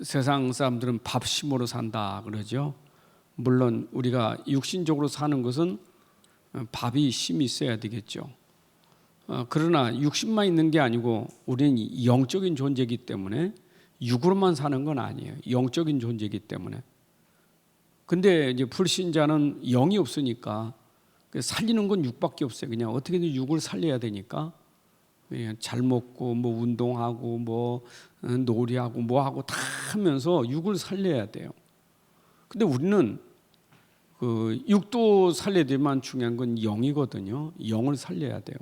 세상 사람들은 밥심으로 산다 그러죠. 물론 우리가 육신적으로 사는 것은 밥이 심이 있어야 되겠죠. 그러나 육신만 있는 게 아니고 우리는 영적인 존재이기 때문에 육으로만 사는 건 아니에요. 영적인 존재이기 때문에. 근데 이제 불신자는 영이 없으니까 살리는 건 육밖에 없어요. 그냥 어떻게든 육을 살려야 되니까 잘 먹고 뭐 운동하고 뭐 놀이하고 뭐 하고 다 하면서 육을 살려야 돼요. 근데 우리는 그 육도 살려야 되지만 중요한 건 영이거든요. 영을 살려야 돼요.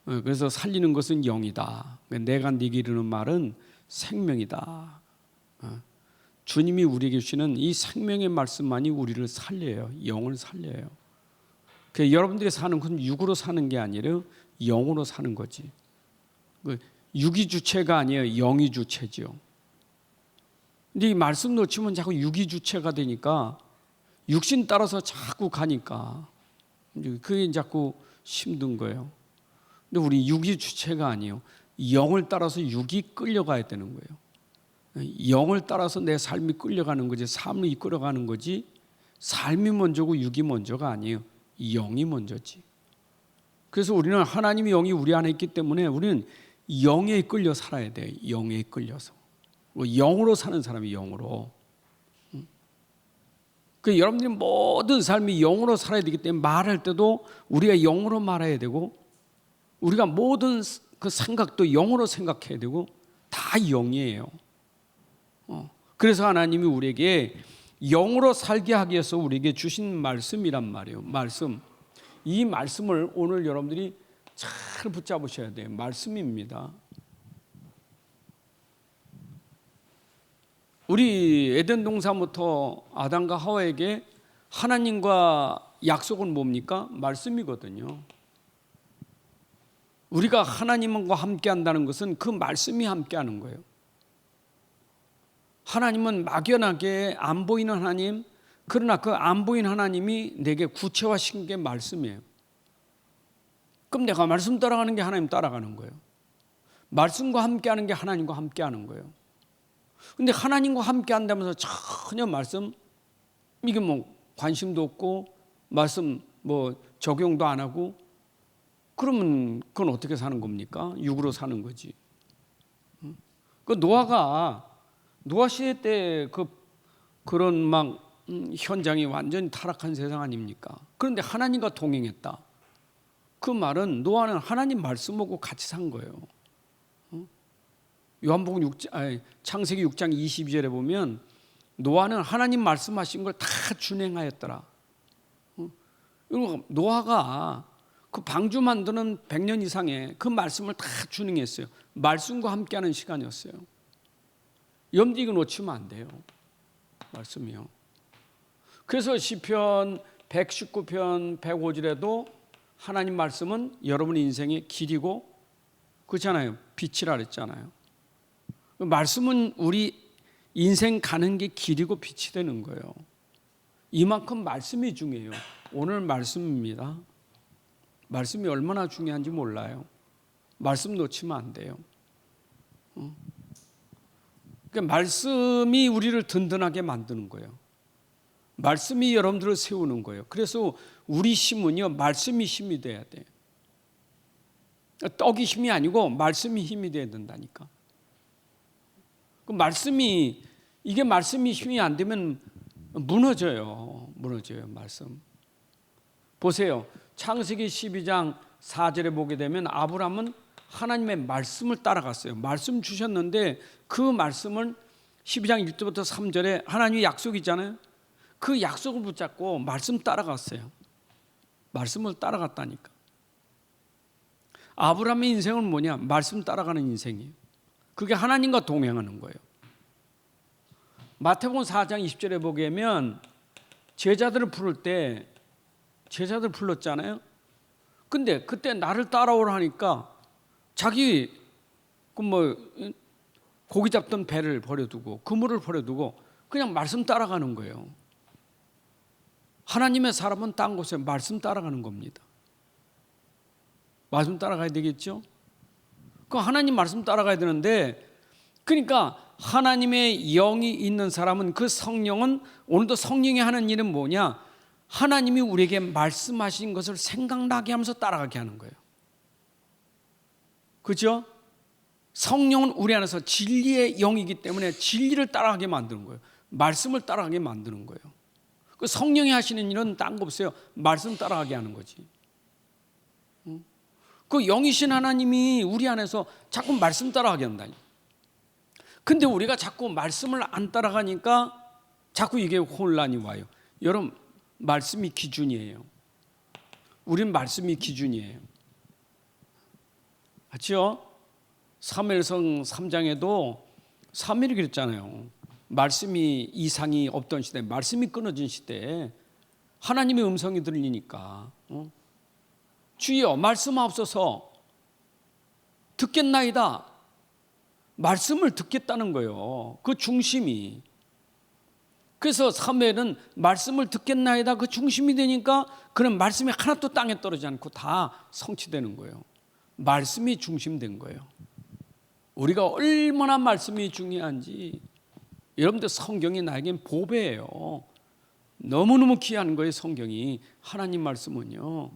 그래서 살리는 것은 영이다. 내가 네게 이르는 말은 생명이다. 주님이 우리에게 주시는 이 생명의 말씀만이 우리를 살려요. 영을 살려요. 여러분들이 사는 건 육으로 사는 게 아니라 영으로 사는 거지. 육이 주체가 아니에요. 영이 주체죠. 근데 이 말씀 놓치면 자꾸 육이 주체가 되니까 육신 따라서 자꾸 가니까 그게 자꾸 힘든 거예요. 근데 우리 육이 주체가 아니에요. 영을 따라서 육이 끌려가야 되는 거예요. 영을 따라서 내 삶이 끌려가는 거지, 삶이 이끌어가는 거지, 삶이 먼저고 육이 먼저가 아니에요. 영이 먼저지. 그래서 우리는 하나님의 영이 우리 안에 있기 때문에 우리는 영에 끌려 살아야 돼요. 영에 끌려서. 영으로 사는 사람이 영으로. 여러분들이 모든 삶이 영으로 살아야 되기 때문에 말할 때도 우리가 영으로 말해야 되고, 우리가 모든 그 생각도 영으로 생각해야 되고, 다 영이에요. 그래서 하나님이 우리에게 영으로 살게 하기 위해서 우리에게 주신 말씀이란 말이에요. 말씀. 이 말씀을 오늘 여러분들이 잘 붙잡으셔야 돼요. 말씀입니다. 우리 에덴 동산부터 아담과 하와에게 하나님과 약속은 뭡니까? 말씀이거든요. 우리가 하나님과 함께 한다는 것은 그 말씀이 함께 하는 거예요. 하나님은 막연하게 안 보이는 하나님, 그러나 그 안 보이는 하나님이 내게 구체화시킨 게 말씀이에요. 그럼 내가 말씀 따라가는 게 하나님 따라가는 거예요. 말씀과 함께하는 게 하나님과 함께하는 거예요. 근데 하나님과 함께 한다면서 전혀 말씀 이게 뭐 관심도 없고 말씀 뭐 적용도 안 하고, 그러면 그건 어떻게 사는 겁니까? 육으로 사는 거지. 그 노아 시대 때 그런 막 현장이 완전히 타락한 세상 아닙니까? 그런데 하나님과 동행했다. 그 말은 노아는 하나님 말씀하고 같이 산 거예요. 요한복음 창세기 6장 22절에 보면 노아는 하나님 말씀하신 걸 다 준행하였더라. 노아가 그 방주 만드는 100년 이상의 그 말씀을 다 준행했어요. 말씀과 함께하는 시간이었어요. 염두 이거 놓치면 안 돼요. 말씀이요. 그래서 시편 119편 105절에도 하나님 말씀은 여러분 인생의 길이고, 그렇잖아요. 빛이라 그랬잖아요. 말씀은 우리 인생 가는 게 길이고 빛이 되는 거예요. 이만큼 말씀이 중요해요. 오늘 말씀입니다. 말씀이 얼마나 중요한지 몰라요. 말씀 놓치면 안 돼요. 그러니까 말씀이 우리를 든든하게 만드는 거예요. 말씀이 여러분들을 세우는 거예요. 그래서 우리 힘은요, 말씀이 힘이 돼야 돼요. 떡이 힘이 아니고 말씀이 힘이 돼야 된다니까. 그 말씀이 힘이 안 되면 무너져요. 말씀. 보세요. 창세기 12장 4절에 보게 되면 아브라함은 하나님의 말씀을 따라갔어요. 말씀 주셨는데 그 말씀을 12장 1절부터 3절에 하나님의 약속이 있잖아요. 그 약속을 붙잡고 말씀 따라갔어요. 말씀을 따라갔다니까. 아브라함의 인생은 뭐냐? 말씀 따라가는 인생이에요. 그게 하나님과 동행하는 거예요. 마태복음 4장 20절에 보게 되면 제자들을 부를 때 제자들 불렀잖아요. 근데 그때 나를 따라오라 하니까 자기 고기 잡던 배를 버려두고 그물을 버려두고 그냥 말씀 따라가는 거예요. 하나님의 사람은 딴 곳에 말씀 따라가는 겁니다. 말씀 따라가야 되겠죠? 그 하나님 말씀 따라가야 되는데, 그러니까 하나님의 영이 있는 사람은, 그 성령은, 오늘도 성령이 하는 일은 뭐냐? 하나님이 우리에게 말씀하신 것을 생각나게 하면서 따라가게 하는 거예요. 그죠? 성령은 우리 안에서 진리의 영이기 때문에 진리를 따라가게 만드는 거예요. 말씀을 따라가게 만드는 거예요. 그 성령이 하시는 일은 딴 거 없어요. 말씀 따라가게 하는 거지. 그 영이신 하나님이 우리 안에서 자꾸 말씀 따라가게 한다니. 근데 우리가 자꾸 말씀을 안 따라가니까 자꾸 이게 혼란이 와요. 여러분, 말씀이 기준이에요. 우린 말씀이 기준이에요. 맞죠? 사무엘상 3장에도 사무엘이 그랬잖아요. 말씀이 이상이 없던 시대, 말씀이 끊어진 시대에 하나님의 음성이 들리니까 주여 말씀하옵소서, 듣겠나이다. 말씀을 듣겠다는 거예요. 그 중심이. 그래서 사무엘은 말씀을 듣겠나이다 그 중심이 되니까 그런 말씀이 하나도 땅에 떨어지지 않고 다 성취되는 거예요. 말씀이 중심된 거예요. 우리가 얼마나 말씀이 중요한지. 여러분들, 성경이 나에겐 보배예요. 너무너무 귀한 거예요. 성경이, 하나님 말씀은요.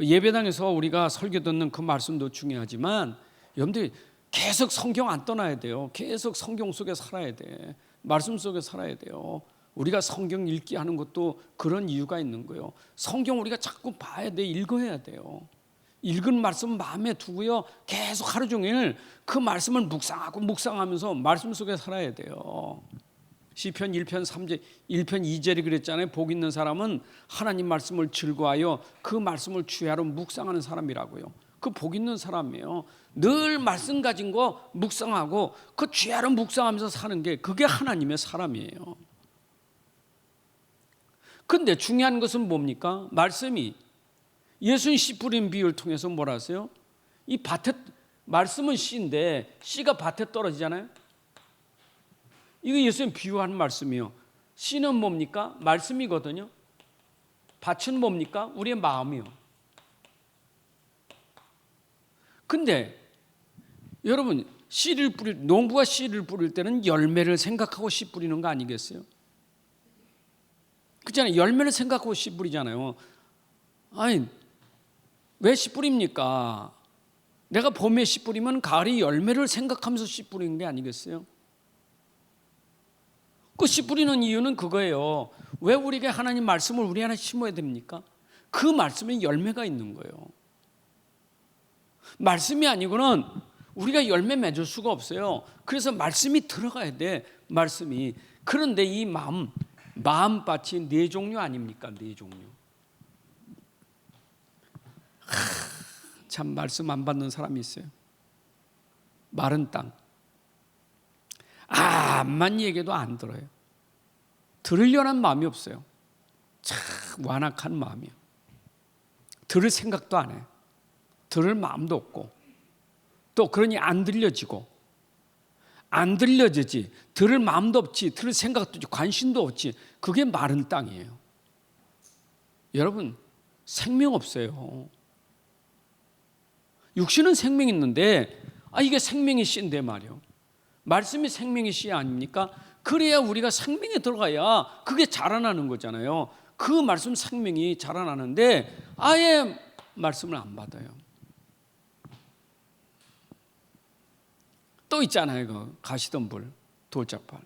예배당에서 우리가 설교 듣는 그 말씀도 중요하지만 여러분들이 계속 성경 안 떠나야 돼요. 계속 성경 속에 살아야 돼. 말씀 속에 살아야 돼요. 우리가 성경 읽기 하는 것도 그런 이유가 있는 거예요. 성경 우리가 자꾸 봐야 돼. 읽어야 돼요. 읽은 말씀 마음에 두고요, 계속 하루 종일 그 말씀을 묵상하면서 말씀 속에 살아야 돼요. 시편 1편 3절, 1편 2절이 그랬잖아요. 복 있는 사람은 하나님 말씀을 즐거워하여 그 말씀을 주야로 묵상하는 사람이라고요. 그 복 있는 사람이에요. 늘 말씀 가진 거 묵상하고 그 주야로 묵상하면서 사는 게, 그게 하나님의 사람이에요. 근데 중요한 것은 뭡니까? 말씀이, 예수님 씨 뿌린 비유를 통해서 뭐라 하세요? 이 밭에, 말씀은 씨인데 씨가 밭에 떨어지잖아요. 이거 예수님 비유하는 말씀이에요. 씨는 뭡니까? 말씀이거든요. 밭은 뭡니까? 우리의 마음이요. 근데 여러분, 농부가 씨를 뿌릴 때는 열매를 생각하고 씨 뿌리는 거 아니겠어요? 그렇잖아요. 열매를 생각하고 씨 뿌리잖아요. 아니, 왜 씨 뿌립니까? 내가 봄에 씨 뿌리면 가을이 열매를 생각하면서 씨 뿌리는 게 아니겠어요? 그 씨 뿌리는 이유는 그거예요. 왜 우리에게 하나님 말씀을 우리 안에 심어야 됩니까? 그 말씀에 열매가 있는 거예요. 말씀이 아니고는 우리가 열매 맺을 수가 없어요. 그래서 말씀이 들어가야 돼. 말씀이. 그런데 이 마음밭이 네 종류 아닙니까? 네 종류. 참 말씀 안 받는 사람이 있어요. 마른 땅. 암만 얘기해도 안 들어요. 들으려는 마음이 없어요. 참 완악한 마음이에요. 들을 생각도 안 해. 들을 마음도 없고, 또 그러니 안 들려지고, 안 들려지지, 들을 마음도 없지, 들을 생각도 없지, 관심도 없지. 그게 마른 땅이에요. 여러분, 생명 없어요. 육신은 생명이 있는데 이게 생명의 씨인데 말이요. 말씀이 생명의 씨 아닙니까? 그래야 우리가 생명에 들어가야 그게 자라나는 거잖아요. 그 말씀 생명이 자라나는데 아예 말씀을 안 받아요. 또 있잖아요. 그 가시던 불, 돌짝발.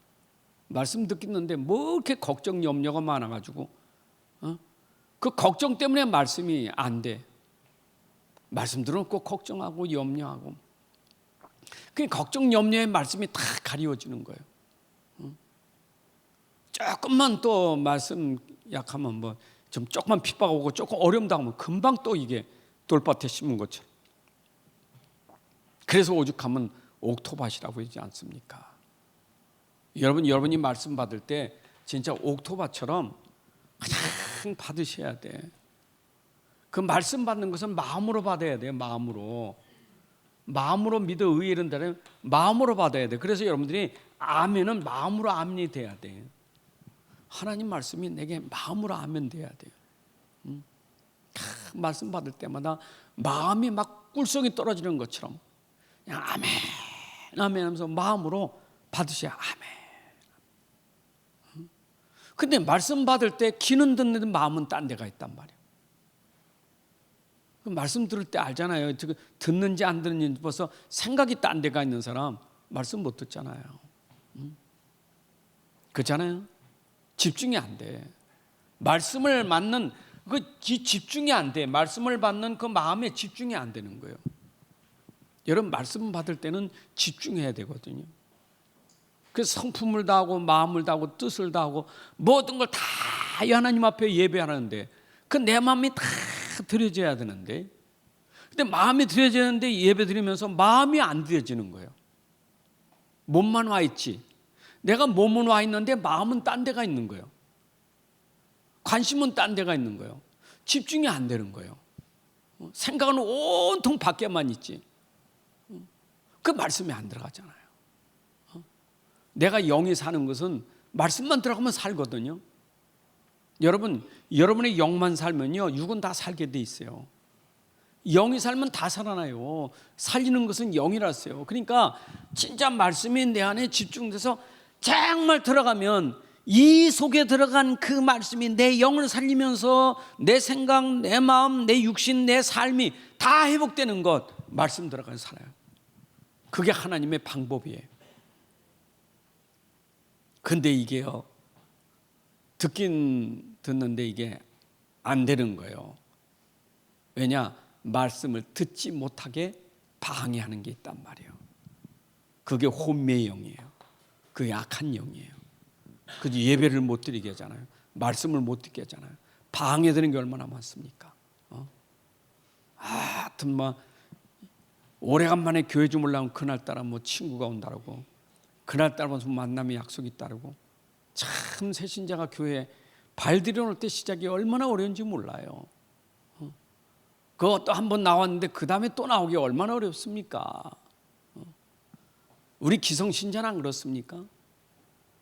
말씀 듣겠는데 뭐 이렇게 걱정 염려가 많아가지고 그 걱정 때문에 말씀이 안 돼. 말씀 들으면 꼭 걱정하고 염려하고, 그 걱정 염려의 말씀이 다 가리워지는 거예요. 조금만 또 말씀 약하면 뭐 좀 조금만 핍박하고 조금 어려움 당하면 금방 또 이게 돌밭에 심은 것처럼. 그래서 오죽하면 옥토밭이라고 하지 않습니까? 여러분이 말씀 받을 때 진짜 옥토밭처럼 그냥 받으셔야 돼. 그 말씀 받는 것은 마음으로 받아야 돼요. 마음으로 믿어 의에 이른다면 마음으로 받아야 돼. 그래서 여러분들이 아멘은 마음으로 아멘이 돼야 돼. 하나님 말씀이 내게 마음으로 아멘 돼야 돼요. 말씀 받을 때마다 마음이 막 꿀성이 떨어지는 것처럼 그냥 아멘 아멘 하면서 마음으로 받으셔야 아멘. 근데 말씀 받을 때 귀는 듣는데 마음은 딴 데가 있단 말이에요. 말씀 들을 때 알잖아요. 듣는지 안 듣는지 벌써 생각이 딴 데가 있는 사람 말씀 못 듣잖아요. 그렇잖아요. 집중이 안 돼. 말씀을 받는 그 집중이 안 돼. 말씀을 받는 그 마음에 집중이 안 되는 거예요. 여러분 말씀 받을 때는 집중해야 되거든요. 그래서 성품을 다하고 마음을 다하고 뜻을 다하고 모든 걸 다 하나님 앞에 예배하는데 그 내 마음이 다 드려져야 되는데, 근데 마음이 드려지는데 예배 드리면서 마음이 안 드려지는 거예요. 몸만 와 있지. 내가 몸은 와 있는데 마음은 딴 데가 있는 거예요. 관심은 딴 데가 있는 거예요. 집중이 안 되는 거예요. 생각은 온통 밖에만 있지. 그 말씀이 안 들어가잖아요. 내가 영이 사는 것은 말씀만 들어가면 살거든요. 여러분의 영만 살면요, 육은 다 살게 돼 있어요. 영이 살면 다 살아나요. 살리는 것은 영이라서요. 그러니까 진짜 말씀이 내 안에 집중돼서 정말 들어가면 이 속에 들어간 그 말씀이 내 영을 살리면서 내 생각, 내 마음, 내 육신, 내 삶이 다 회복되는 것, 말씀 들어가서 살아요. 그게 하나님의 방법이에요. 근데 이게요, 듣긴 듣는데 이게 안 되는 거예요. 왜냐? 말씀을 듣지 못하게 방해하는 게 있단 말이에요. 그게 혼미의 영이에요. 그게 악한 영이에요. 그래서 예배를 못 드리게 하잖아요. 말씀을 못 듣게 하잖아요. 방해되는 게 얼마나 많습니까? 하여튼 오래간만에 교회 좀 올라오면 그날따라 친구가 온다고, 그날따라 무슨 만남의 약속이 있다고. 참 새신자가 교회에 발 들여놓을 때 시작이 얼마나 어려운지 몰라요. 그것도 한번 나왔는데 그 다음에 또 나오기 얼마나 어렵습니까? 우리 기성신자는 안 그렇습니까?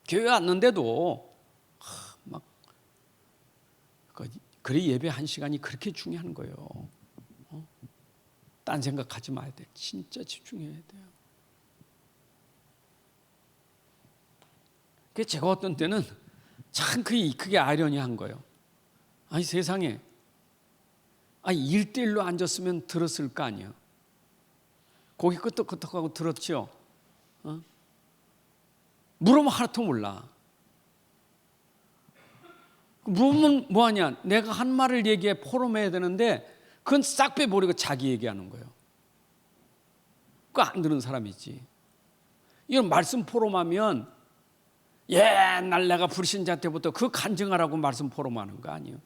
교회 왔는데도 그래 예배 한 시간이 그렇게 중요한 거예요. 딴 생각하지 마야 돼. 진짜 집중해야 돼요. 그래서 제가 어떤 때는 참 그게 아이러니한 거예요. 아니 세상에, 1대1로 앉았으면 들었을 거 아니에요. 고개 끄덕끄덕하고 들었죠. 물으면 하나도 몰라. 물으면 뭐하냐? 내가 한 말을 얘기해 포럼해야 되는데 그건 싹 빼버리고 자기 얘기하는 거예요. 그거 안 들은 사람이지. 이건 말씀 포럼하면 옛날 내가 불신자 때부터 그 간증하라고 말씀 포럼하는 거 아니에요.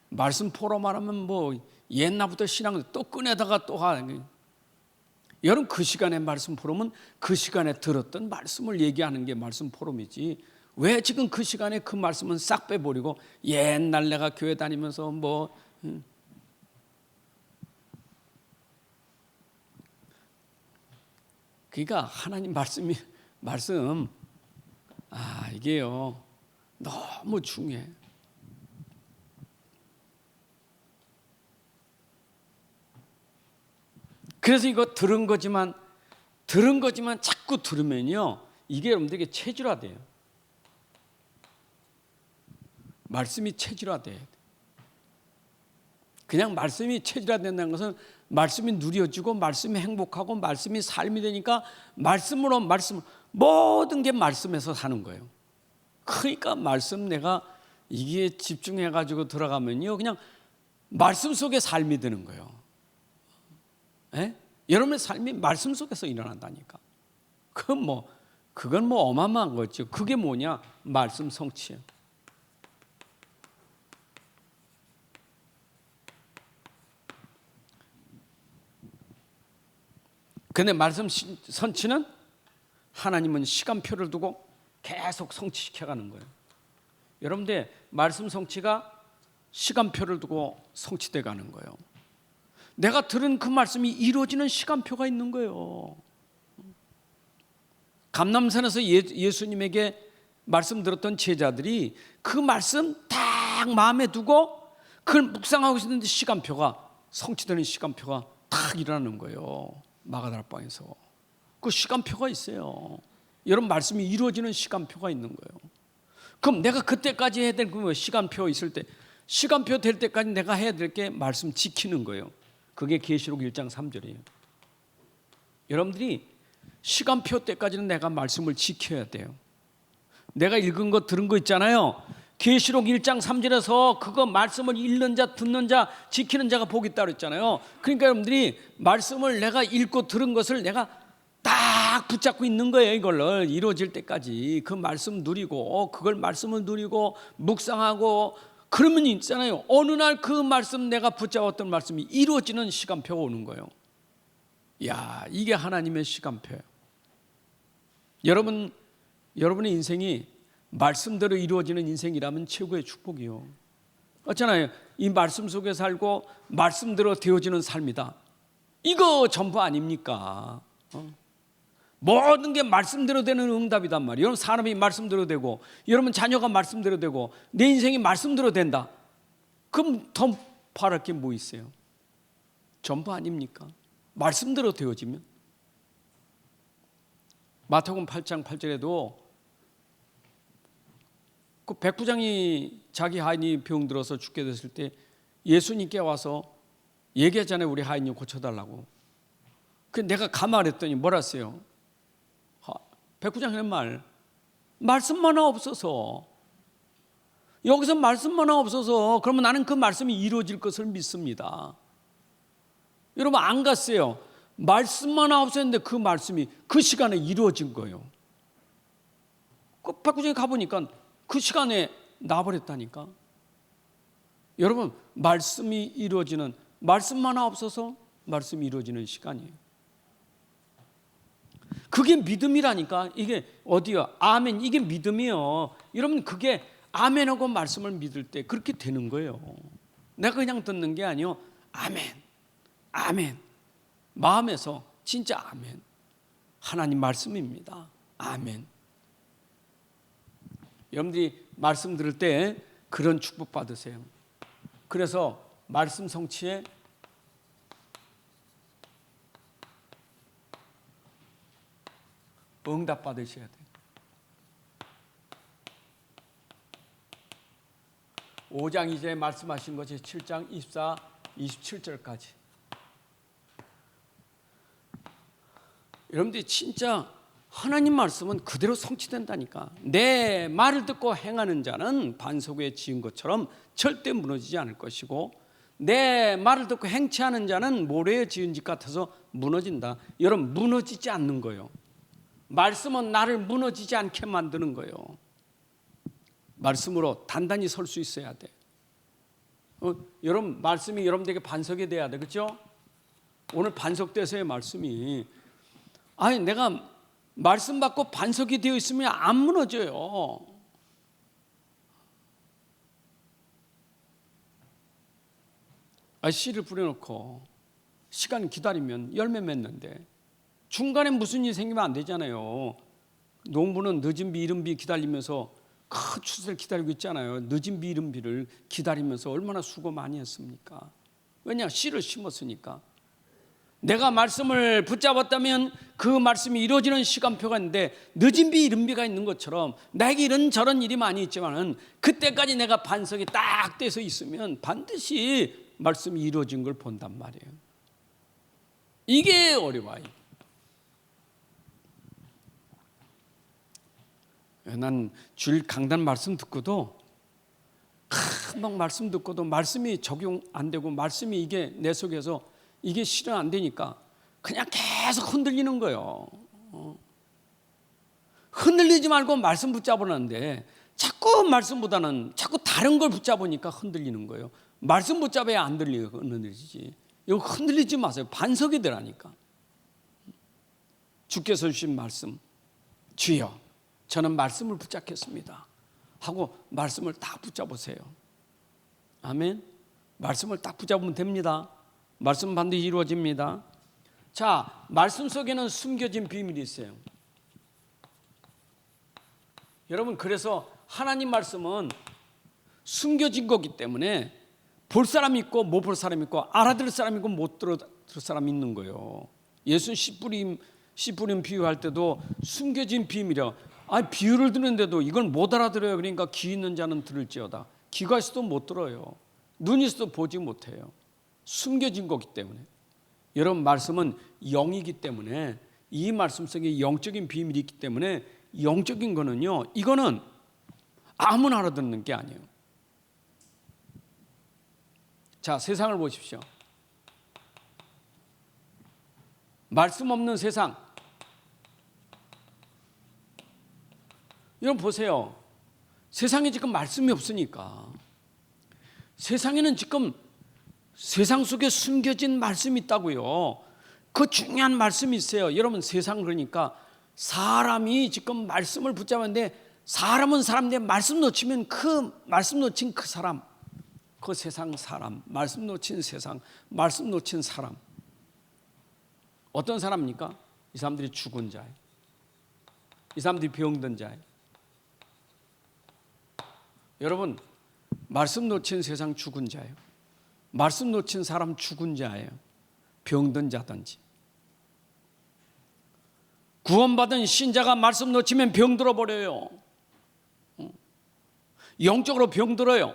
말씀 포럼하면 옛날부터 신앙을 또 꺼내다가 또 하는. 여러분 그 시간에 말씀 포럼은 그 시간에 들었던 말씀을 얘기하는 게 말씀 포럼이지. 왜 지금 그 시간에 그 말씀은 싹 빼버리고 옛날 내가 교회 다니면서 그러니까 하나님 말씀 이게요 너무 중요해. 그래서 이거 들은 거지만 자꾸 들으면요 이게 여러분들에게 체질화돼요. 말씀이 체질화돼요. 그냥 말씀이 체질화된다는 것은 말씀이 누려지고 말씀이 행복하고 말씀이 삶이 되니까 말씀으로 모든 게 말씀에서 사는 거예요. 그러니까 말씀 내가 이게 집중해가지고 들어가면요 그냥 말씀 속에 삶이 되는 거예요. 예? 여러분의 삶이 말씀 속에서 일어난다니까. 그건 어마어마한 거죠. 그게 뭐냐? 말씀 성취예요. 근데 말씀 성취는 하나님은 시간표를 두고 계속 성취시켜가는 거예요. 여러분들 말씀 성취가 시간표를 두고 성취돼 가는 거예요. 내가 들은 그 말씀이 이루어지는 시간표가 있는 거예요. 감람산에서 예수님에게 말씀 들었던 제자들이 그 말씀 딱 마음에 두고 그걸 묵상하고 있었는데 시간표가 성취되는 시간표가 딱 일어나는 거예요. 마가다락방에서. 그 시간표가 있어요. 여러분 말씀이 이루어지는 시간표가 있는 거예요. 그럼 내가 그때까지 해야 될 그 시간표 있을 때, 시간표 될 때까지 내가 해야 될 게 말씀 지키는 거예요. 그게 계시록 1장 3절이에요. 여러분들이 시간표 때까지는 내가 말씀을 지켜야 돼요. 내가 읽은 거 들은 거 있잖아요. 계시록 1장 3절에서 그거 말씀을 읽는 자, 듣는 자, 지키는 자가 복이 있다고 그랬잖아요. 그러니까 여러분들이 말씀을 내가 읽고 들은 것을 내가 딱 붙잡고 있는 거예요. 이걸 이루어질 때까지 그 말씀 누리고, 그걸 말씀을 누리고 묵상하고, 그러면 있잖아요. 어느 날 그 말씀, 내가 붙잡았던 말씀이 이루어지는 시간표가 오는 거예요. 야, 이게 하나님의 시간표예요. 여러분의 인생이 말씀대로 이루어지는 인생이라면 최고의 축복이요. 그렇잖아요. 이 말씀 속에 살고 말씀대로 되어지는 삶이다. 이거 전부 아닙니까? 모든 게 말씀대로 되는 응답이단 말이에요. 여러분 사람이 말씀대로 되고, 여러분 자녀가 말씀대로 되고, 내 인생이 말씀대로 된다. 그럼 더 바랄 게 뭐 있어요? 전부 아닙니까? 말씀대로 되어지면. 마태복음 8장 8절에도 그 백부장이 자기 하인이 병들어서 죽게 됐을 때 예수님께 와서 얘기하잖아요. 우리 하인이 고쳐달라고. 그 내가 가말했더니 뭐라 했어요? 백부장이 한 말, 말씀만 없어서, 여기서 말씀만 없어서 그러면 나는 그 말씀이 이루어질 것을 믿습니다. 여러분 안 갔어요. 말씀만 없었는데 그 말씀이 그 시간에 이루어진 거예요. 그 백부장이 가보니까 그 시간에 나버렸다니까. 여러분 말씀이 이루어지는, 말씀만 없어서 말씀이 이루어지는 시간이에요. 그게 믿음이라니까. 이게 어디야? 아멘. 이게 믿음이요. 여러분 그게 아멘하고 말씀을 믿을 때 그렇게 되는 거예요. 내가 그냥 듣는 게 아니요. 아멘, 아멘. 마음에서 진짜 아멘. 하나님 말씀입니다. 아멘. 여러분들이 말씀 들을 때 그런 축복 받으세요. 그래서 말씀 성취에 응답 받으셔야 돼요. 5장 2절에 말씀하신 것이 7장 24, 27절까지. 여러분들이 진짜 하나님 말씀은 그대로 성취된다니까. 내 말을 듣고 행하는 자는 반석 위에 지은 것처럼 절대 무너지지 않을 것이고, 내 말을 듣고 행치 않은 자는 모래에 지은 집 같아서 무너진다. 여러분 무너지지 않는 거예요. 말씀은 나를 무너지지 않게 만드는 거예요. 말씀으로 단단히 설 수 있어야 돼. 여러분 말씀이 여러분들에게 반석이 돼야 돼. 그렇죠? 오늘 반석돼서의 말씀이, 아니 내가 말씀 받고 반석이 되어 있으면 안 무너져요. 씨를 뿌려놓고 시간 기다리면 열매 맺는데 중간에 무슨 일이 생기면 안 되잖아요. 농부는 늦은 비 이른 비 기다리면서 큰 추수를 기다리고 있잖아요. 늦은 비 이른 비를 기다리면서 얼마나 수고 많이 했습니까? 왜냐? 씨를 심었으니까. 내가 말씀을 붙잡았다면 그 말씀이 이루어지는 시간표가 있는데, 늦은 비 이른 비가 있는 것처럼 나에게 이런저런 일이 많이 있지만 그때까지 내가 반석이 딱 떼서 있으면 반드시 말씀이 이루어진 걸 본단 말이에요. 이게 어려워요. 난 주일 강단 말씀 듣고도, 막 말씀 듣고도 말씀이 적용 안 되고, 말씀이 이게 내 속에서 이게 실현 안 되니까 그냥 계속 흔들리는 거예요. 흔들리지 말고 말씀 붙잡으라는데 자꾸 말씀보다는 자꾸 다른 걸 붙잡으니까 흔들리는 거예요. 말씀 붙잡아야 안 흔들리지. 이거 흔들리지 마세요. 반석이 되라니까. 주께서 주신 말씀, 주여 저는 말씀을 붙잡겠습니다 하고 말씀을 딱 붙잡으세요. 아멘. 말씀을 딱 붙잡으면 됩니다. 말씀 반드시 이루어집니다. 자, 말씀 속에는 숨겨진 비밀이 있어요. 여러분 그래서 하나님 말씀은 숨겨진 거기 때문에 볼 사람이 있고 못 볼 사람이 있고, 알아들을 사람이 있고 못 들을 사람이 있는 거예요. 예수는 씨 뿌림 비유할 때도 숨겨진 비밀이라. 비유를 듣는데도 이걸 못 알아들어요. 그러니까 귀 있는 자는 들을지어다. 귀가 있어도 못 들어요. 눈이 있어도 보지 못해요. 숨겨진 거기 때문에. 여러분, 말씀은 영이기 때문에, 이 말씀 속에 영적인 비밀이 있기 때문에, 영적인 거는요, 이거는 아무나 알아듣는 게 아니에요. 자, 세상을 보십시오. 말씀 없는 세상. 여러분 보세요. 세상에 지금 말씀이 없으니까, 세상에는 지금 세상 속에 숨겨진 말씀이 있다고요. 그 중요한 말씀이 있어요. 여러분, 세상 그러니까 사람이 지금 말씀을 붙잡았는데, 사람은 사람인데 말씀 놓치면 그 말씀 놓친 그 사람, 그 세상 사람, 말씀 놓친 세상, 말씀 놓친 사람. 어떤 사람입니까? 이 사람들이 죽은 자예요. 이 사람들이 병든 자예요. 여러분, 말씀 놓친 세상 죽은 자예요. 말씀 놓친 사람 죽은 자예요. 병든 자든지. 구원받은 신자가 말씀 놓치면 병들어 버려요. 영적으로 병들어요.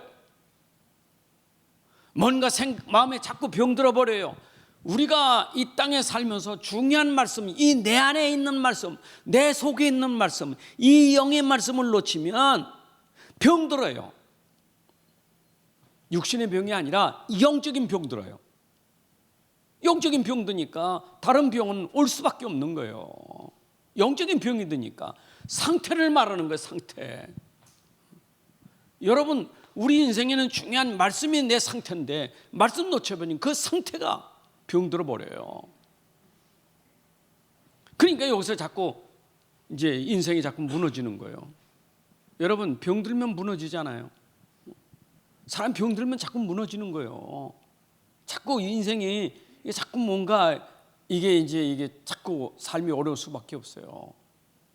뭔가 마음에 자꾸 병들어 버려요. 우리가 이 땅에 살면서 중요한 말씀, 이 내 안에 있는 말씀, 내 속에 있는 말씀, 이 영의 말씀을 놓치면 병들어요. 육신의 병이 아니라 영적인 병들어요. 영적인 병드니까 다른 병은 올 수밖에 없는 거예요. 영적인 병이 드니까 상태를 말하는 거예요. 상태. 여러분, 우리 인생에는 중요한 말씀이 내 상태인데, 말씀 놓쳐버리면 그 상태가 병들어 버려요. 그러니까 여기서 자꾸 이제 인생이 자꾸 무너지는 거예요. 여러분, 병들면 무너지잖아요. 사람 병들면 자꾸 무너지는 거예요. 자꾸 인생이 자꾸 뭔가 이게 자꾸 삶이 어려울 수밖에 없어요.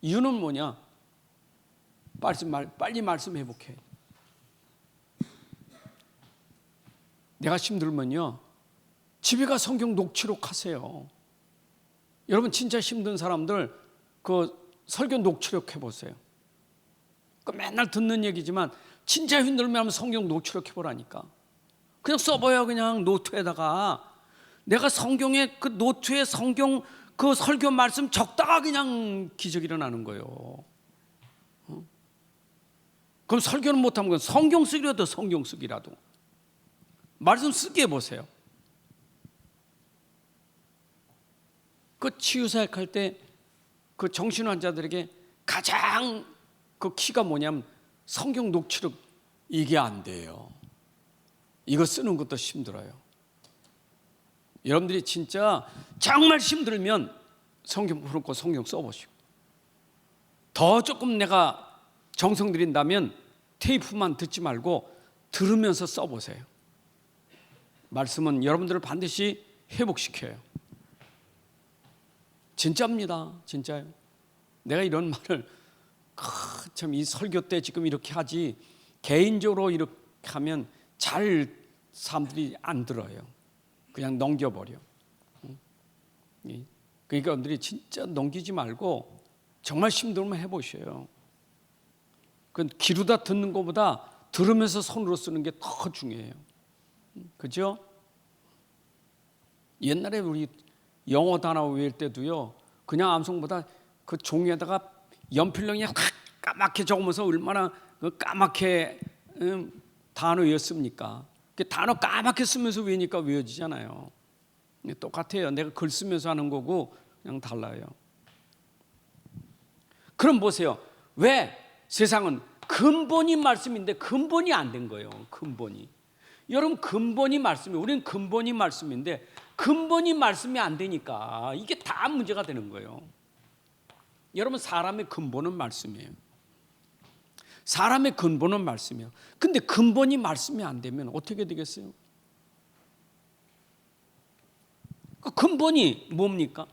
이유는 뭐냐? 빨리 말씀 회복해. 내가 힘들면요, 집에 가 성경 녹취록 하세요. 여러분, 진짜 힘든 사람들 그 설교 녹취록 해보세요. 그 맨날 듣는 얘기지만 진짜 힘들면 성경 녹취록 해보라니까. 그냥 써봐요. 그냥 노트에다가. 내가 성경에 그 노트에 성경 그 설교 말씀 적다가 그냥 기적이 일어나는 거예요. 그럼 설교는 못하면 그건 성경 쓰기라도, 성경 쓰기라도 말씀 쓰게 해보세요. 그 치유사역 할 때 그 정신 환자들에게 가장 그 키가 뭐냐면 성경 녹취록. 이게 안 돼요. 이거 쓰는 것도 힘들어요. 여러분들이 진짜 정말 힘들면 성경 풀고 성경 써보시고, 더 조금 내가 정성 들인다면 테이프만 듣지 말고 들으면서 써보세요. 말씀은 여러분들을 반드시 회복시켜요. 진짜입니다. 진짜요. 내가 이런 말을 참 이 설교 때 지금 이렇게 하지, 개인적으로 이렇게 하면 잘 사람들이 안 들어요. 그냥 넘겨버려. 그러니까 여러분들이 진짜 넘기지 말고 정말 힘들면 해보셔요. 그 기루다 듣는 것보다 들으면서 손으로 쓰는 게 더 중요해요. 그죠? 옛날에 우리 영어 단어 외울 때도요, 그냥 암송보다 그 종이에다가 연필용이 까맣게 적으면서 얼마나 까맣게 단어 외웠습니까? 그 단어 까맣게 쓰면서 외우니까 외워지잖아요. 똑같아요. 내가 글 쓰면서 하는 거고 그냥 달라요. 그럼 보세요. 왜 세상은 근본이 말씀인데 근본이 안 된 거예요. 근본이. 여러분, 근본이 말씀이에요. 우리는 근본이 말씀인데 근본이 말씀이 안 되니까 이게 다 문제가 되는 거예요. 여러분, 사람의 근본은 말씀이에요. 사람의 근본은 말씀이에요. 근데 근본이 말씀이 안 되면 어떻게 되겠어요? 그 근본이 뭡니까?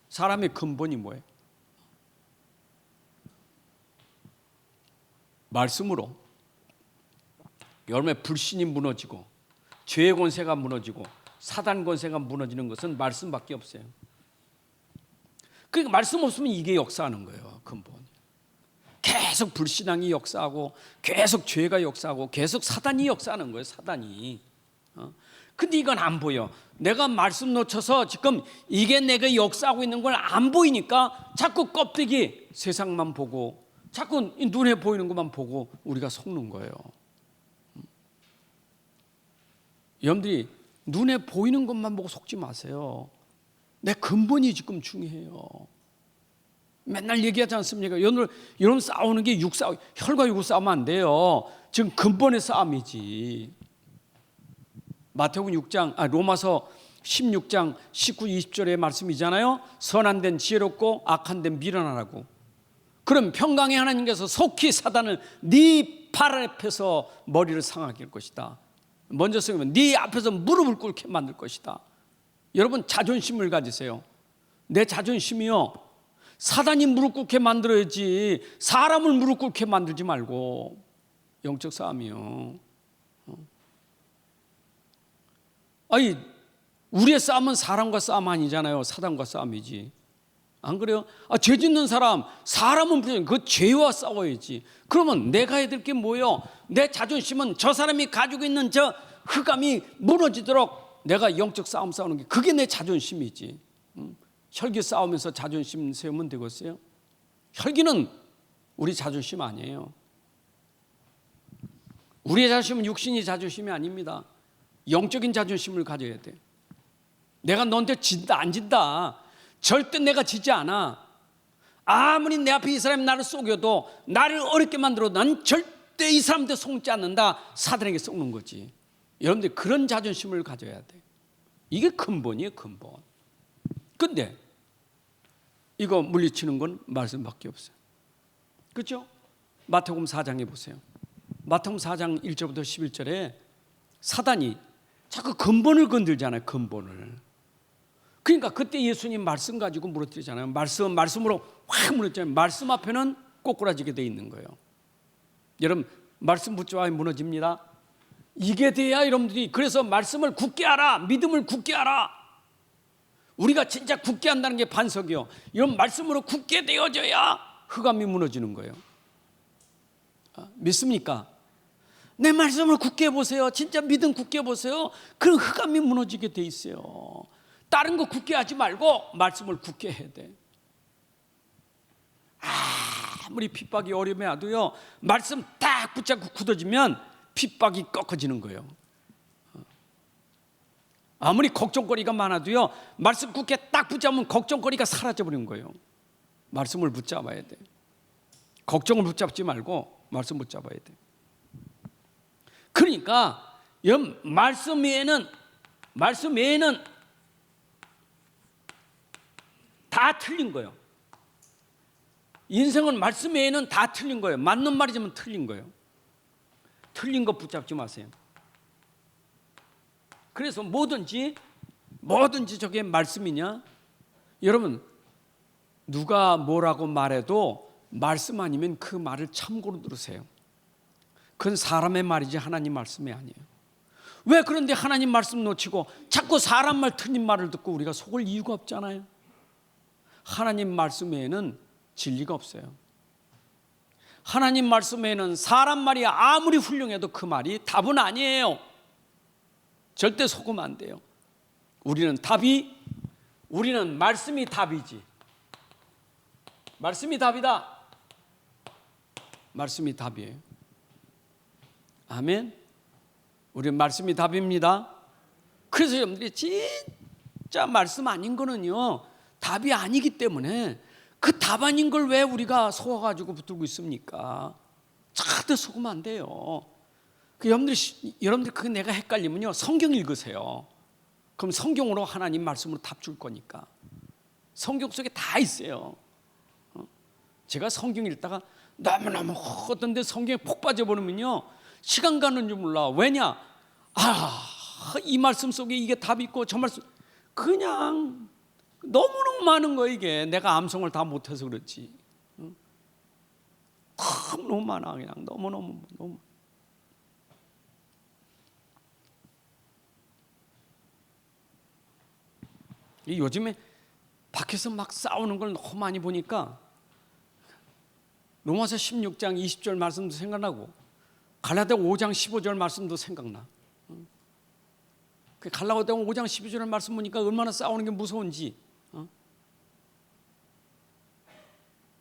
사람의 근본이 뭐예요? 말씀으로 여러분의 불신이 무너지고 죄의 권세가 무너지고 사단 권세가 무너지는 것은 말씀밖에 없어요. 그러니까 말씀 없으면 이게 역사하는 거예요. 근본. 계속 불신앙이 역사하고 계속 죄가 역사하고 계속 사단이 역사하는 거예요. 사단이. 근데 이건 안 보여. 내가 말씀 놓쳐서 지금 이게 내가 역사하고 있는 걸 안 보이니까 자꾸 껍데기 세상만 보고 자꾸 눈에 보이는 것만 보고 우리가 속는 거예요. 여러분들이 눈에 보이는 것만 보고 속지 마세요. 내 근본이 지금 중요해요. 맨날 얘기하지 않습니까? 여러분 싸우는 게 혈과 육을 싸우면 안 돼요. 지금 근본의 싸움이지. 마태복음 6장, 로마서 16장 19, 20절의 말씀이잖아요. 선한 데는 지혜롭고 악한 데는 미련하라고. 그럼 평강의 하나님께서 속히 사단을 네 팔 앞에서 머리를 상하게 할 것이다. 먼저 쓰면 네 앞에서 무릎을 꿇게 만들 것이다. 여러분 자존심을 가지세요. 내 자존심이요, 사단이 무릎 꿇게 만들어야지 사람을 무릎 꿇게 만들지 말고. 영적 싸움이요. 아니 우리의 싸움은 사람과 싸움 아니잖아요. 사단과 싸움이지. 안 그래요? 죄 짓는 사람은 그 죄와 싸워야지. 그러면 내가 해야 될 게 뭐예요? 내 자존심은 저 사람이 가지고 있는 저 흑암이 무너지도록 내가 영적 싸움 싸우는 게 그게 내 자존심이지. 혈기 싸우면서 자존심 세우면 되겠어요? 혈기는 우리 자존심 아니에요. 우리의 자존심은 육신이 자존심이 아닙니다. 영적인 자존심을 가져야 돼. 내가 너한테 진다 안 진다, 절대 내가 지지 않아. 아무리 내 앞에 이 사람이 나를 속여도, 나를 어렵게 만들어도 난 절대 이 사람한테 속지 않는다. 사단에게 속는 거지. 여러분들 그런 자존심을 가져야 돼. 이게 근본이에요, 근본. 근데 이거 물리치는 건 말씀밖에 없어요. 그렇죠? 마태복음 4장에 보세요. 마태복음 4장 1절부터 11절에 사단이 자꾸 근본을 건들잖아요. 근본을. 그러니까 그때 예수님 말씀 가지고 무너뜨리잖아요. 말씀으로 확 무너뜨리잖아요. 말씀 앞에는 꼬꾸라지게 돼 있는 거예요. 여러분 말씀 붙잡아야 무너집니다. 이게 돼야 여러분들이, 그래서 말씀을 굳게 하라, 믿음을 굳게 하라. 우리가 진짜 굳게 한다는 게 반석이요. 이런 말씀으로 굳게 되어져야 흑암이 무너지는 거예요. 믿습니까? 내 말씀을 굳게 해보세요. 진짜 믿음 굳게 해보세요. 그럼 흑암이 무너지게 돼 있어요. 다른 거 굳게 하지 말고 말씀을 굳게 해야 돼. 아무리 핍박이 어려움에 와도요, 말씀 딱 붙잡고 굳어지면 핍박이 꺾어지는 거예요. 아무리 걱정거리가 많아도요, 말씀 굳게 딱 붙잡으면 걱정거리가 사라져버리는 거예요. 말씀을 붙잡아야 돼. 걱정을 붙잡지 말고 말씀 붙잡아야 돼. 그러니까 말씀 외에는 다 틀린 거예요. 인생은 말씀 외에는 다 틀린 거예요. 맞는 말이지만 틀린 거예요. 틀린 거 붙잡지 마세요. 그래서 뭐든지 저게 말씀이냐? 여러분 누가 뭐라고 말해도 말씀 아니면 그 말을 참고로 들으세요. 그건 사람의 말이지 하나님 말씀이 아니에요. 왜 그런데 하나님 말씀 놓치고 자꾸 사람 말, 틀린 말을 듣고 우리가 속을 이유가 없잖아요. 하나님 말씀 외에는 진리가 없어요. 하나님 말씀 외에는 사람 말이 아무리 훌륭해도 그 말이 답은 아니에요. 절대 속으면 안 돼요. 우리는 말씀이 답이지. 말씀이 답이다. 말씀이 답이에요. 아멘. 우리는 말씀이 답입니다. 그래서 여러분들이 진짜 말씀 아닌 거는요, 답이 아니기 때문에 그 답 아닌 걸 왜 우리가 속아가지고 붙들고 있습니까? 절대 속으면 안 돼요. 여러분들 그게 내가 헷갈리면요, 성경 읽으세요. 그럼 성경으로 하나님 말씀으로 답 줄 거니까. 성경 속에 다 있어요. 제가 성경 읽다가 너무너무 어떤 데 성경에 폭 빠져버리면요, 시간 가는 줄 몰라. 왜냐? 이 말씀 속에 이게 답이 있고 저 말씀, 그냥 너무너무 많은 거예요. 이게 내가 암송을 다 못해서 그렇지. 너무 많아. 그냥 너무. 요즘에 밖에서 막 싸우는 걸 너무 많이 보니까 로마서 16장 20절 말씀도 생각나고 갈라디아 5장 15절 말씀도 생각나. 갈라디아 5장 12절 말씀 보니까 얼마나 싸우는 게 무서운지.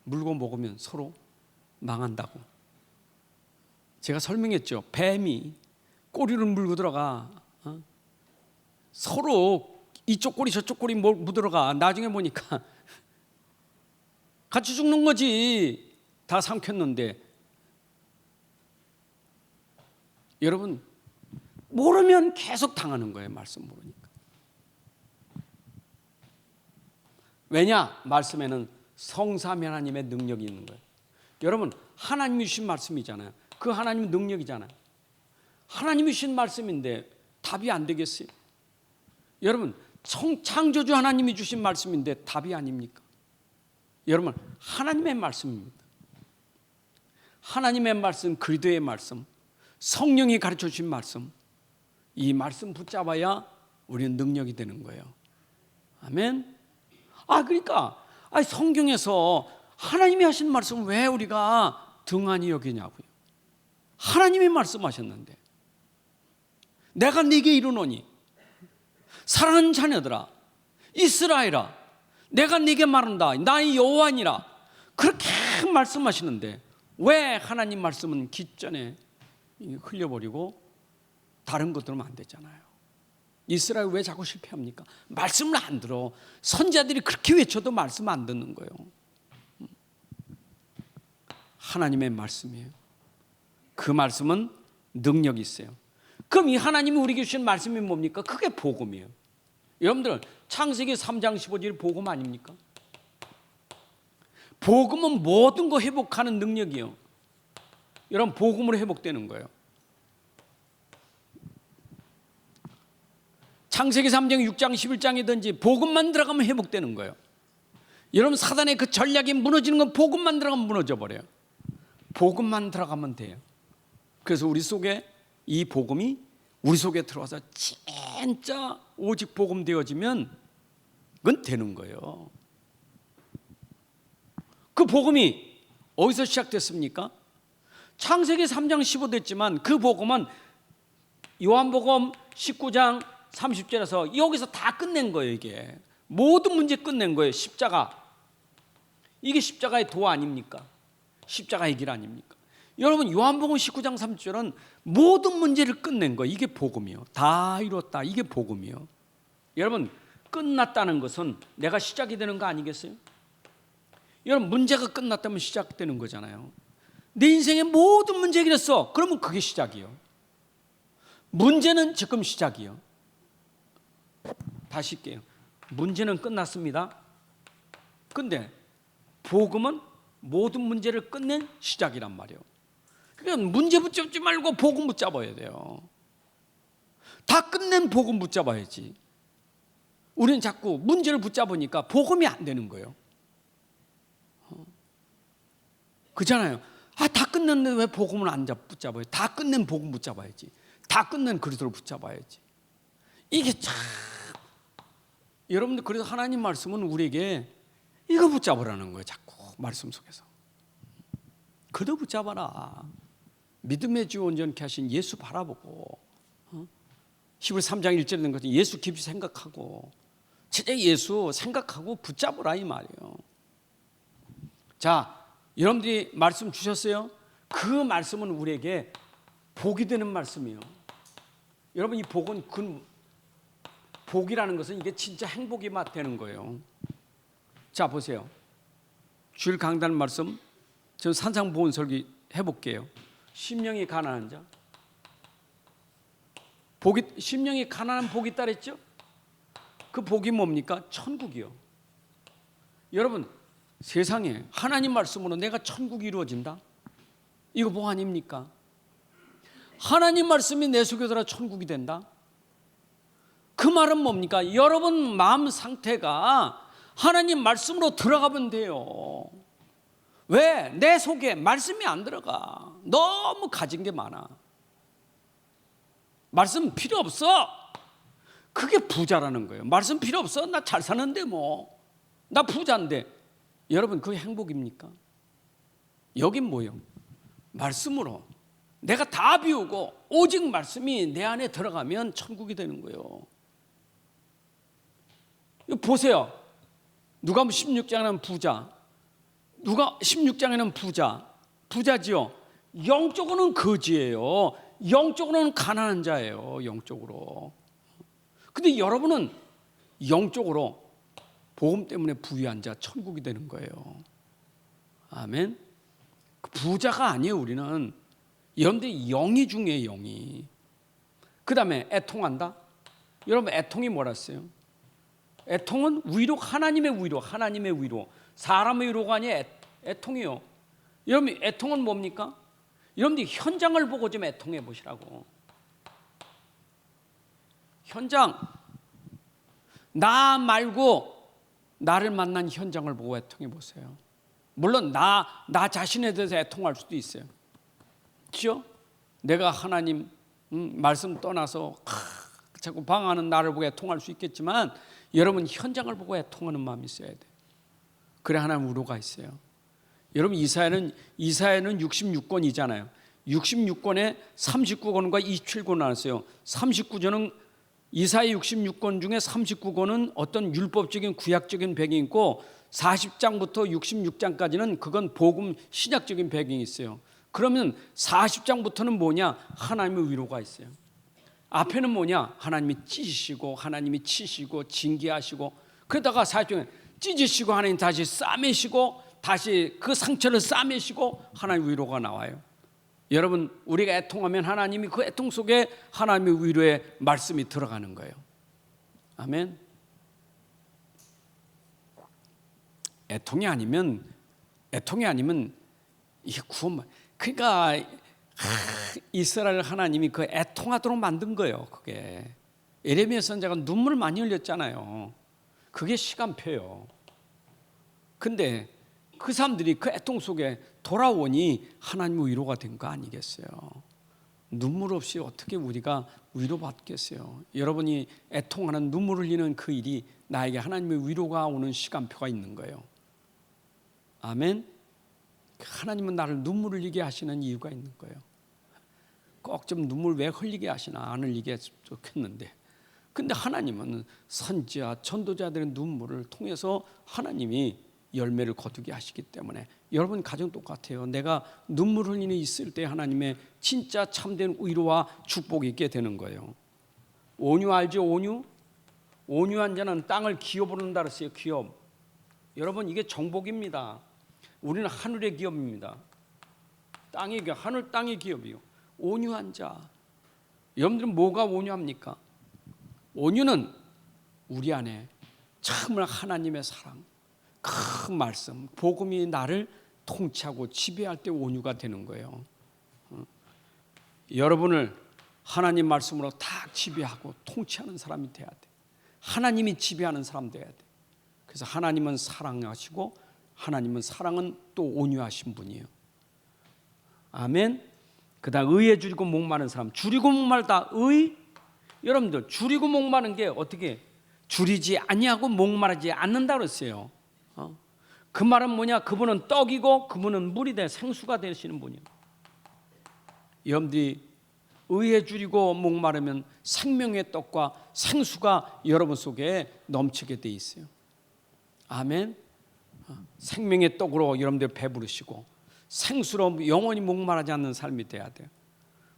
물고 먹으면 서로 망한다고. 제가 설명했죠. 뱀이 꼬리를 물고 들어가. 서로 이쪽 꼬리 저쪽 꼬리 묻어가. 나중에 보니까 같이 죽는 거지. 다 삼켰는데. 여러분, 모르면 계속 당하는 거예요. 말씀 모르니까. 왜냐? 말씀에는 성삼위 하나님의 능력이 있는 거예요. 여러분, 하나님이 주신 말씀이잖아요. 그 하나님의 능력이잖아요. 하나님이 주신 말씀인데 답이 안 되겠어요? 여러분, 창조주 하나님이 주신 말씀인데 답이 아닙니까? 여러분, 하나님의 말씀입니다. 하나님의 말씀, 그리스도의 말씀, 성령이 가르쳐 주신 말씀, 이 말씀 붙잡아야 우리는 능력이 되는 거예요. 아멘. 그러니까 성경에서 하나님이 하신 말씀 왜 우리가 등한히 여기냐고요. 하나님이 말씀하셨는데 내가 네게 이르노니 사랑하는 자녀들아 이스라엘아 내가 네게 말한다 나의 여호와니라 그렇게 말씀하시는데 왜 하나님 말씀은 기전에 흘려버리고 다른 것 들으면 안 되잖아요. 이스라엘 왜 자꾸 실패합니까? 말씀을 안 들어. 선지자들이 그렇게 외쳐도 말씀 안 듣는 거예요. 하나님의 말씀이에요. 그 말씀은 능력이 있어요. 그럼 이 하나님이 우리에게 주신 말씀이 뭡니까? 그게 복음이에요. 여러분들 창세기 3장 15절 복음 아닙니까? 복음은 모든 거 회복하는 능력이에요. 여러분 복음으로 회복되는 거예요. 창세기 3장 6장 11장이든지 복음만 들어가면 회복되는 거예요. 여러분 사단의 그 전략이 무너지는 건 복음만 들어가면 무너져 버려요. 복음만 들어가면 돼요. 그래서 우리 속에 이 복음이 우리 속에 들어와서 진짜 오직 복음 되어지면 그건 되는 거예요. 그 복음이 어디서 시작됐습니까? 창세기 3장 15 됐지만 그 복음은 요한복음 19장 30절에서 여기서 다 끝낸 거예요. 이게 모든 문제 끝낸 거예요. 십자가. 이게 십자가의 도 아닙니까? 십자가의 길 아닙니까? 여러분 요한복음 19장 30절은 모든 문제를 끝낸 거예요. 이게 복음이요. 다 이뤘다. 이게 복음이요. 여러분 끝났다는 것은 내가 시작이 되는 거 아니겠어요? 여러분 문제가 끝났다면 시작되는 거잖아요. 내 인생의 모든 문제 해결했어. 그러면 그게 시작이요. 문제는 지금 시작이요. 다시 할게요. 문제는 끝났습니다. 근데 복음은 모든 문제를 끝낸 시작이란 말이에요. 그러니까 문제 붙잡지 말고 복음 붙잡아야 돼요. 다 끝낸 복음 붙잡아야지. 우리는 자꾸 문제를 붙잡으니까 복음이 안 되는 거예요. 그잖아요. 다 끝냈는데 왜 복음을 안 붙잡아요? 다 끝낸 복음 붙잡아야지. 다 끝낸 그리스도를 붙잡아야지. 이게 참 여러분들 그래서 하나님 말씀은 우리에게 이거 붙잡으라는 거예요. 자꾸 말씀 속에서 그도 붙잡아라. 믿음의 주 온전케 하신 예수 바라보고 히브리서 3장 1절에 있는 것은 예수 깊이 생각하고 진짜 예수 생각하고 붙잡으라 이 말이에요. 자 여러분들이 말씀 주셨어요? 그 말씀은 우리에게 복이 되는 말씀이에요. 여러분 이 복은 복이라는 것은 이게 진짜 행복이 되는 거예요. 자 보세요. 주일 강단 말씀 저 산상보훈 설교 해볼게요. 심령이 가난한 자 심령이 가난한 복이 있다랬죠? 그 복이 뭡니까? 천국이요. 여러분 세상에 하나님 말씀으로 내가 천국이 이루어진다? 이거 복 아닙니까? 하나님 말씀이 내 속에 들어 천국이 된다? 그 말은 뭡니까? 여러분 마음 상태가 하나님 말씀으로 들어가면 돼요. 왜? 내 속에 말씀이 안 들어가. 너무 가진 게 많아. 말씀 필요 없어. 그게 부자라는 거예요. 말씀 필요 없어. 나 잘 사는데 뭐. 나 부자인데. 여러분, 그게 행복입니까? 여긴 뭐요? 말씀으로 내가 다 비우고 오직 말씀이 내 안에 들어가면 천국이 되는 거예요. 보세요. 누가복음 16장에는 부자, 누가 16장에는 부자지요. 영적으로는 거지예요. 영적으로는 가난한 자예요. 영적으로. 근데 여러분은 영적으로 복음 때문에 부유한 자, 천국이 되는 거예요. 아멘. 부자가 아니에요. 우리는. 여러분들 영이 중요해요. 영이. 그 다음에 애통한다. 여러분, 애통이 뭐랬어요? 애통은 위로, 하나님의 위로, 하나님의 위로. 사람의 위로가 아니라 애통이요. 여러분, 애통은 뭡니까? 여러분들 현장을 보고 좀 애통해 보시라고. 현장. 나 말고 나를 만난 현장을 보고 애통해 보세요. 물론 나 자신에 대해서 애통할 수도 있어요. 그렇죠? 내가 하나님 말씀 떠나서 자꾸 방황하는 나를 보고 애통할 수 있겠지만, 여러분 현장을 보고 애통하는 마음이 있어야 돼요. 그래 하나님 위로가 있어요. 여러분, 이사야는 66권이잖아요. 66권에 39권과 27권 나왔어요. 39권은 이사야 66권 중에 39권은 어떤 율법적인 구약적인 배경이 있고, 40장부터 66장까지는 그건 복음 신약적인 배경이 있어요. 그러면 40장부터는 뭐냐? 하나님의 위로가 있어요. 앞에는 뭐냐? 하나님이 찢으시고 하나님이 치시고 징계하시고, 그러다가 40장에 찢으시고 하나님 다시 싸매시고 다시 그 상처를 싸매시고 하나님의 위로가 나와요. 여러분, 우리가 애통하면 하나님이 그 애통 속에 하나님의 위로의 말씀이 들어가는 거예요. 아멘. 애통이 아니면 이게 구원만. 그러니까 이스라엘 하나님이 그 애통하도록 만든 거예요. 그게 예레미야 선지자가 눈물을 많이 흘렸잖아요. 그게 시간표예요. 근데 그 사람들이 그 애통 속에 돌아오니 하나님의 위로가 된 거 아니겠어요? 눈물 없이 어떻게 우리가 위로받겠어요? 여러분이 애통하는 눈물 흘리는 그 일이 나에게 하나님의 위로가 오는 시간표가 있는 거예요. 아멘. 하나님은 나를 눈물 흘리게 하시는 이유가 있는 거예요. 꼭 좀 눈물 왜 흘리게 하시나, 안 흘리게 했으면 좋겠는데, 근데 하나님은 선지자 전도자들의 눈물을 통해서 하나님이 열매를 거두게 하시기 때문에, 여러분 가정 똑같아요. 내가 눈물 흘리는 있을 때 하나님의 진짜 참된 위로와 축복이 있게 되는 거예요. 온유 알죠? 온유한 자는 땅을 기업으로는다 그랬어요. 기업. 여러분, 이게 정복입니다. 우리는 하늘의 기업입니다. 땅의 기업, 하늘 땅의 기업이요. 온유한 자. 여러분들은 뭐가 온유합니까? 온유는 우리 안에 참을 하나님의 사랑, 큰 말씀, 복음이 나를 통치하고 지배할 때 온유가 되는 거예요. 여러분을 하나님 말씀으로 다 지배하고 통치하는 사람이 돼야 돼. 하나님이 지배하는 사람 돼야 돼. 그래서 하나님은 사랑하시고, 하나님은 사랑은 또 온유하신 분이에요. 아멘. 그다음 의에 줄이고 목마른 사람. 줄이고 목마르다. 의. 여러분들, 줄이고 목마른 게 어떻게? 줄이지 아니하고 목마르지 않는다 그랬어요. 그 말은 뭐냐? 그분은 떡이고 그분은 물이 돼 생수가 되시는 분이에요. 여러분들이 의에 줄이고 목마르면 생명의 떡과 생수가 여러분 속에 넘치게 돼 있어요. 아멘. 생명의 떡으로 여러분들 배부르시고 생수로 영원히 목마르지 않는 삶이 돼야 돼요.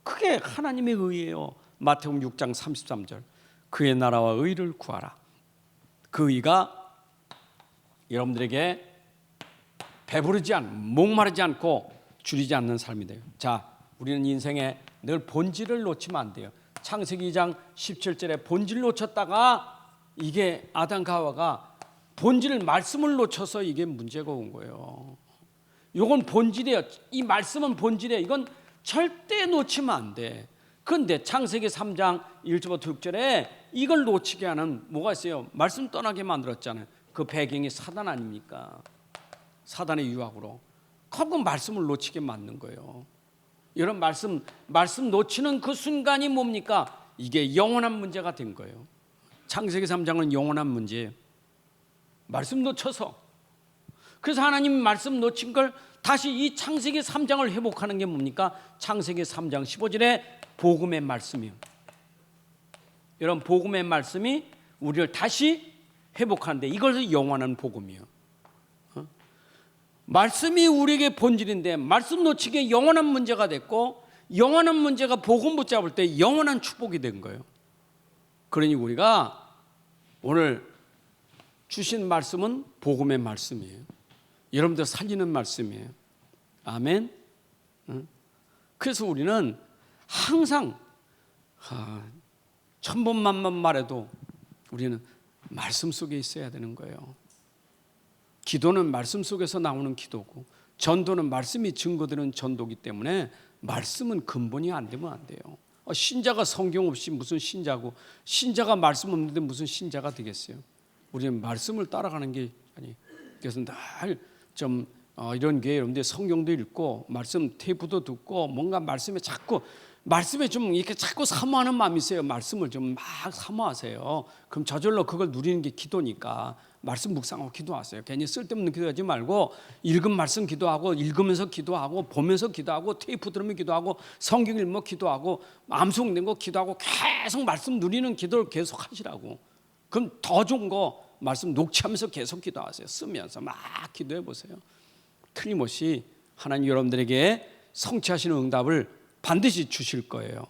그게 하나님의 의예요. 마태복음 6장 33절. 그의 나라와 의를 구하라. 그 의가 여러분들에게 배부르지 목마르지 않고 줄이지 않는 삶이 돼요. 자, 우리는 인생에 늘 본질을 놓치면 안 돼요. 창세기 2장 17절에 본질을 놓쳤다가 이게 아담과 하와가 본질을 말씀을 놓쳐서 이게 문제가 온 거예요. 이건 본질이에요. 이 말씀은 본질이에요. 이건 절대 놓치면 안 돼. 그런데 창세기 3장 1절부터 6절에 이걸 놓치게 하는 뭐가 있어요? 말씀 떠나게 만들었잖아요. 그 배경이 사단 아닙니까? 사단의 유혹으로 그 말씀을 놓치게 만든 거예요. 이런 말씀 놓치는 그 순간이 뭡니까? 이게 영원한 문제가 된 거예요. 창세기 3장은 영원한 문제예요. 말씀 놓쳐서. 그래서 하나님 말씀 놓친 걸 다시 이 창세기 3장을 회복하는 게 뭡니까? 창세기 3장 15절에 복음의 말씀이요. 이런 복음의 말씀이 우리를 다시 회복하는데 이것을 영원한 복음이요. 말씀이 우리에게 본질인데 말씀 놓치기에 영원한 문제가 됐고, 영원한 문제가 복음 붙잡을 때 영원한 축복이 된 거예요. 그러니 우리가 오늘 주신 말씀은 복음의 말씀이에요. 여러분들 살리는 말씀이에요. 아멘. 그래서 우리는 항상 천번만번 말해도 우리는 말씀 속에 있어야 되는 거예요. 기도는 말씀 속에서 나오는 기도고, 전도는 말씀이 증거되는 전도이기 때문에 말씀은 근본이 안 되면 안 돼요. 신자가 성경 없이 무슨 신자고, 신자가 말씀 없는데 무슨 신자가 되겠어요? 우리는 말씀을 따라가는 게 아니. 그래서 날 좀 이런 게 여러분들 성경도 읽고 말씀 테이프도 듣고 뭔가 말씀에 좀 이렇게 자꾸 사모하는 마음이 있어요. 말씀을 좀 막 사모하세요. 그럼 저절로 그걸 누리는 게 기도니까 말씀 묵상하고 기도하세요. 괜히 쓸데없는 기도하지 말고 읽은 말씀 기도하고, 읽으면서 기도하고, 보면서 기도하고, 테이프 들으면 기도하고, 성경 읽으면 기도하고, 암송된 거 기도하고, 계속 말씀 누리는 기도를 계속 하시라고. 그럼 더 좋은 거 말씀 녹취하면서 계속 기도하세요. 쓰면서 막 기도해 보세요. 틀림없이 하나님 여러분들에게 성취하시는 응답을 반드시 주실 거예요.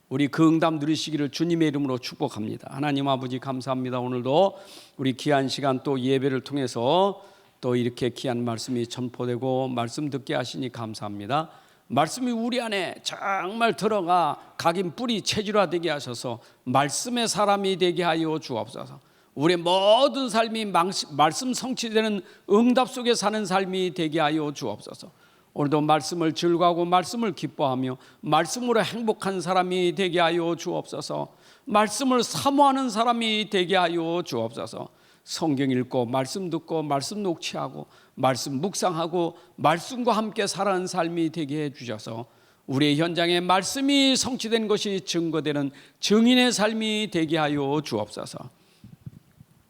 우리 그 응답 누리시기를 주님의 이름으로 축복합니다. 하나님 아버지 감사합니다. 오늘도 우리 귀한 시간 또 예배를 통해서 또 이렇게 귀한 말씀이 전포되고 말씀 듣게 하시니 감사합니다. 말씀이 우리 안에 정말 들어가 각인 뿌리 체질화되게 하셔서 말씀의 사람이 되게 하여 주옵소서. 우리의 모든 삶이 말씀 성취되는 응답 속에 사는 삶이 되게 하여 주옵소서. 오늘도 말씀을 즐거워하고 말씀을 기뻐하며 말씀으로 행복한 사람이 되게 하여 주옵소서. 말씀을 사모하는 사람이 되게 하여 주옵소서. 성경 읽고 말씀 듣고 말씀 녹취하고 말씀 묵상하고 말씀과 함께 살아가는 삶이 되게 해주셔서 우리의 현장에 말씀이 성취된 것이 증거되는 증인의 삶이 되게 하여 주옵소서.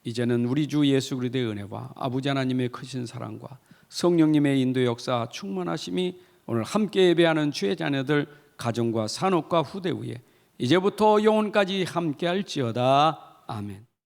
이제는 우리 주 예수 그리스도의 은혜와 아버지 하나님의 크신 사랑과 성령님의 인도 역사 충만하심이 오늘 함께 예배하는 주의 자녀들 가정과 산업과 후대 위에 이제부터 영원까지 함께할지어다. 아멘.